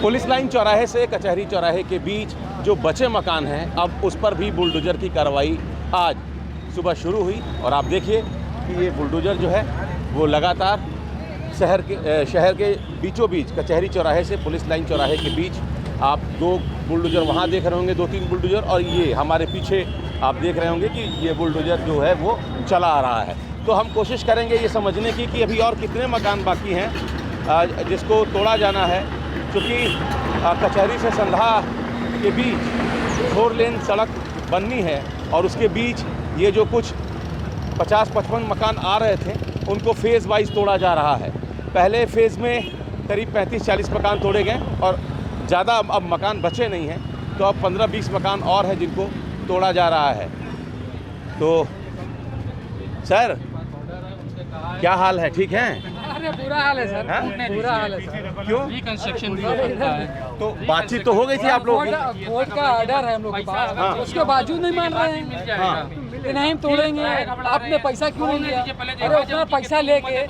Police line चौराहे से कचहरी चौराहे के बीच जो बचे मकान हैं, अब उस पर भी बुलडोज़र की कार्रवाई आज सुबह शुरू हुई। और आप देखिए कि ये बुलडोज़र जो है वो लगातार शहर के बीचों बीच कचहरी चौराहे से पुलिस लाइन चौराहे के बीच आप दो बुलडोज़र वहाँ देख रहे होंगे, 2-3 बुलडोज़र, और ये हमारे पीछे आप देख रहे होंगे कि ये बुलडोज़र जो है वो चला आ रहा है। तो हम कोशिश करेंगे ये समझने की कि अभी और कितने मकान बाकी हैं जिसको तोड़ा जाना है, क्योंकि कचहरी से संधा के बीच 4 लेन सड़क बननी है और उसके बीच ये जो कुछ 50-55 मकान आ रहे थे उनको फेज़ वाइज तोड़ा जा रहा है। पहले फेज़ में करीब 35-40 मकान तोड़े गए और ज़्यादा अब मकान बचे नहीं हैं, तो अब 15-20 मकान और हैं जिनको तोड़ा जा रहा है। तो सर क्या हाल है, ठीक है? अरे बुरा हाल है सर, बुरा हाल है सर। क्यों? रिकंस्ट्रक्शन भी होता है तो बातचीत तो हो गई थी आप लोगों की? कोर्ट का ऑर्डर है हम लोग के पास, उसके बावजूद नहीं मान रहे हैं। हाँ। कि नहीं तोड़ेंगे, आपने पैसा क्यों नहीं लिया? अरे उतना पैसा लेके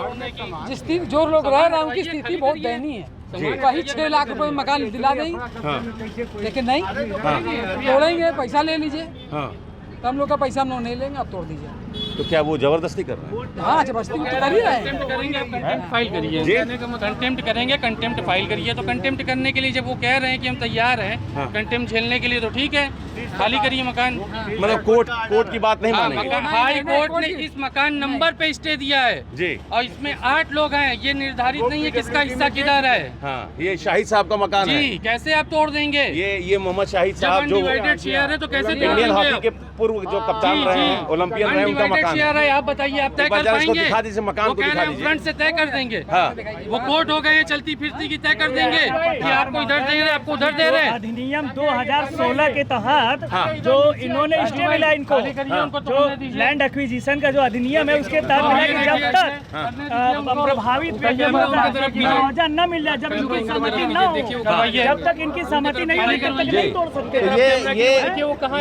जिस स्थिति जो लोग रह रहे हैं उनकी स्थिति बहुत दयनीय है। वही 6 लाख रुपए में मकान दिला देंगे, लेकिन नहीं तोड़ेंगे, पैसा ले लीजिए। तो हम लोग का पैसा हम लोग नहीं लेंगे, आप तोड़ दीजिए। तो क्या वो जबरदस्ती कर रहे हैं? हाँ जबरदस्ती तो कर ही रहे हैं। फाइल करिए, कंटेम्प्ट करेंगे, कंटेम्प्ट फाइल करिए। तो कंटेम्प्ट करने के लिए जब वो कह रहे हैं कि हम तैयार हैं कंटेम्प्ट झेलने के लिए, तो ठीक है, खाली करिए मकान। मतलब कोर्ट की बात नहीं मानेंगे? हाई कोर्ट ने इस मकान नंबर पे स्टे दिया है जी, और इसमें 8 लोग हैं, ये निर्धारित नहीं है किसका हिस्सा किधर है। हाँ, ये शाहिद साहब का मकान है जी, कैसे आप तोड़ देंगे? ये मोहम्मद शाहिद साहब जो अनडिवाइडेड शेयर है, तो कैसे तोड़ इंडियन हॉकी देंगे? के पूर्व जो कप्तान रहे हैं, ओलंपियन रहे, उनका मकान शेयर है। आप बताइए, आप तय कर पाएंगे? दिखा दीजिए मकान को, दिखा दीजिए। फ्रंट से तय कर देंगे। हाँ। वो कोर्ट हो गए हैं, चलती फिरती की तय कर देंगे कि आपको इधर दे रहे हैं, आपको उधर दे रहे हैं। अधिनियम 2016 के तहत जो इन्होंने स्टे मिला इनको, जो लैंड एक्विजिशन का जो अधिनियम है उसके तहत मिला कि जब तक प्रभावित मुआवजा न मिल जाए, जब इनकी सहमति न हो, जब तक इनकी सहमति नहीं होगी तब तक नहीं तोड़ सकते।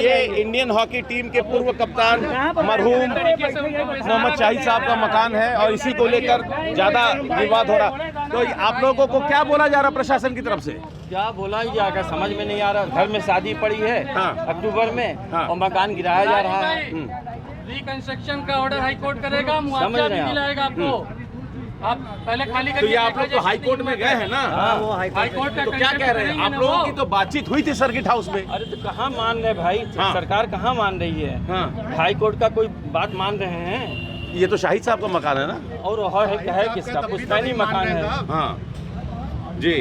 ये इंडियन हॉकी टीम के पूर्व कप्तान मरहूम मोहम्मद शाहिद साहब का मकान है और इसी को लेकर ज्यादा विवाद हो रहा। तो आप लोगों को क्या बोला जा रहा प्रशासन की तरफ से? क्या बोला ही जाएगा, समझ में नहीं आ रहा। घर में शादी पड़ी है अक्टूबर में और मकान गिराया जा रहा है। रिकंस्ट्रक्शन का ऑर्डर हाई कोर्ट करेगा, मुआवजा भी मिलेगा आपको। आप पहले खाली तो ये आप लोग तो हाई कोर्ट में गए हैं ना? वो हाई कोर्ट तो क्या कह रहे हैं आप लोगों की? तो बातचीत हुई थी सर्किट हाउस में। अरे तो कहाँ मान रहे भाई, सरकार कहाँ मान रही है? हाई कोर्ट का कोई बात मान रहे हैं? ये तो शाहिद साहब का मकान है ना? और है किसका? पुश्तैनी मकान है। हाँ जी।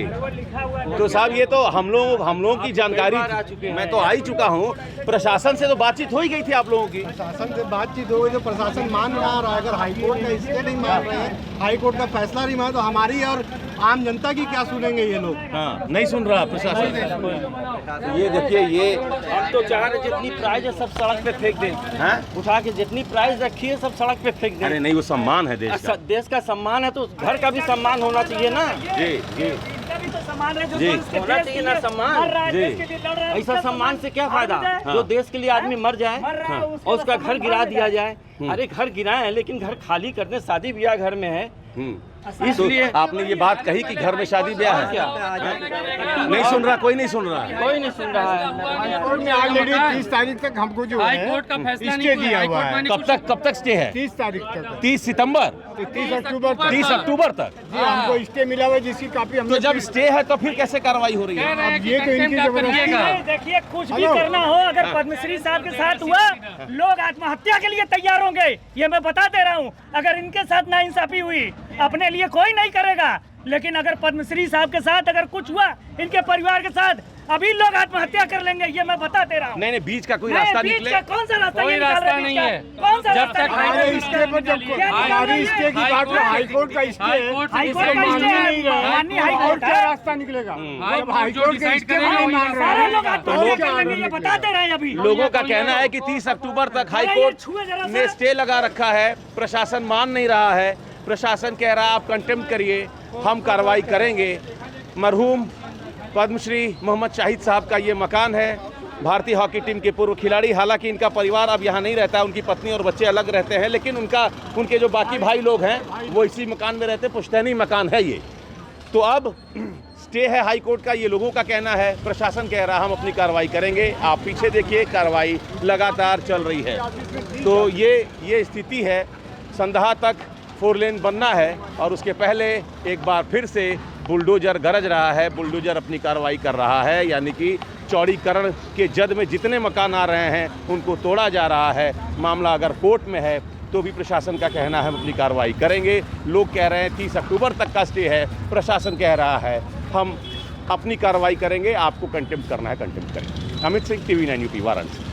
तो साहब ये तो हम लोगों की जानकारी, मैं तो आ ही चुका हूँ। प्रशासन से तो बातचीत हो ही गई थी आप लोगों की? प्रशासन से बातचीत हो गई, तो प्रशासन मान रहा है। अगर हाईकोर्ट का स्टे नहीं मान रहे हैं, हाईकोर्ट का फैसला नहीं मान, तो हमारी और आम जनता की क्या सुनेंगे ये लोग? हाँ, नहीं सुन रहा प्रशासन। ये देखिए, ये हम तो चाह रहे जितनी प्राइज है सब सड़क पे फेंक दें। हाँ? उठा के जितनी प्राइज रखी है सब सड़क पे फेंक दें। अरे नहीं, वो सम्मान है देश का। देश का सम्मान है तो घर का भी सम्मान होना चाहिए ना। जी जी जी, होना चाहिए ना सम्मान जी। ऐसा सम्मान से क्या फायदा? जो देश के लिए आदमी मर जाए और उसका घर गिरा दिया जाए। अरे घर गिराए लेकिन घर खाली करने, शादी ब्याह घर में है, इसलिए तो आपने ये बात कही कि घर में शादी ब्याह है। क्या नहीं सुन रहा, कोई नहीं सुन रहा है। कोई नहीं सुन रहा है। हाईकोर्ट में ऑलरेडी 30 तारीख तक हमको जो हाई कोर्ट का फैसला स्टे दिया हुआ है। कब तक स्टे है? 30 तारीख तक, 30 सितंबर, 30 अक्टूबर तक। 30 अक्टूबर तक जी हमको स्टे मिला हुआ है, जिसकी काफी हम तो जब स्टे है तो फिर कैसे कार्रवाई हो रही है? अब ये तो इनकी जबरदस्ती। देखिए कुछ भी करना हो, अगर पद्मश्री साहब के साथ हुआ, लोग आत्महत्या के लिए तैयार होंगे, ये मैं बता दे रहा हूँ। अगर इनके साथ नाइंसाफी हुई, अपने लिए कोई नहीं करेगा, लेकिन अगर पद्मश्री साहब के साथ अगर कुछ हुआ, इनके परिवार के साथ, अभी लोग आत्महत्या कर लेंगे, ये मैं बता दे रहा हूँ। नहीं, बीच का कोई रास्ता निकले? कौन सा रास्ता? कोई रास्ता नहीं है। कौन सा जब रास्ता? तक हमारे स्टे पर जब हमारी स्टे की बात है, हाईकोर्ट का स्टे है, हाईकोर्ट का स्टे है, माननीय हाईकोर्ट क्या है। रास्ता निकलेगा? हाईकोर्ट का स्टे नहीं मान रहे सारे हैं। लोग आत्महत्या कर लेंगे, ये बता दे रहे हैं अभी। लोगों का कहना है कि 30 अक्टूबर तक हाईकोर्ट ने स्टे लगा रखा है, प्रशासन मान नहीं रहा है। प्रशासन कह रहा है आप कंटेम्प्ट करिए, हम कार्रवाई करेंगे। मरहूम पद्मश्री मोहम्मद शाहिद साहब का ये मकान है, भारतीय हॉकी टीम के पूर्व खिलाड़ी। हालांकि इनका परिवार अब यहाँ नहीं रहता है, उनकी पत्नी और बच्चे अलग रहते हैं, लेकिन उनके जो बाकी भाई लोग हैं वो इसी मकान में रहते हैं। पुश्तैनी मकान है ये। तो अब स्टे है हाई कोर्ट का, ये लोगों का कहना है। प्रशासन कह रहा है हम अपनी कार्रवाई करेंगे। आप पीछे देखिए, कार्रवाई लगातार चल रही है। तो ये स्थिति है। संदहा तक 4 लेन बनना है और उसके पहले एक बार फिर से बुलडोजर गरज रहा है, बुलडोजर अपनी कार्रवाई कर रहा है, यानी कि चौड़ीकरण के जद में जितने मकान आ रहे हैं उनको तोड़ा जा रहा है। मामला अगर कोर्ट में है तो भी प्रशासन का कहना है हम अपनी कार्रवाई करेंगे। लोग कह रहे हैं 30 अक्टूबर तक का स्टे है, प्रशासन कह रहा है हम अपनी कार्रवाई करेंगे। आपको कंटेम्प्ट करना है, कंटेम्प्ट करेंगे। Amit Singh, TV 9 UP, Varanasi.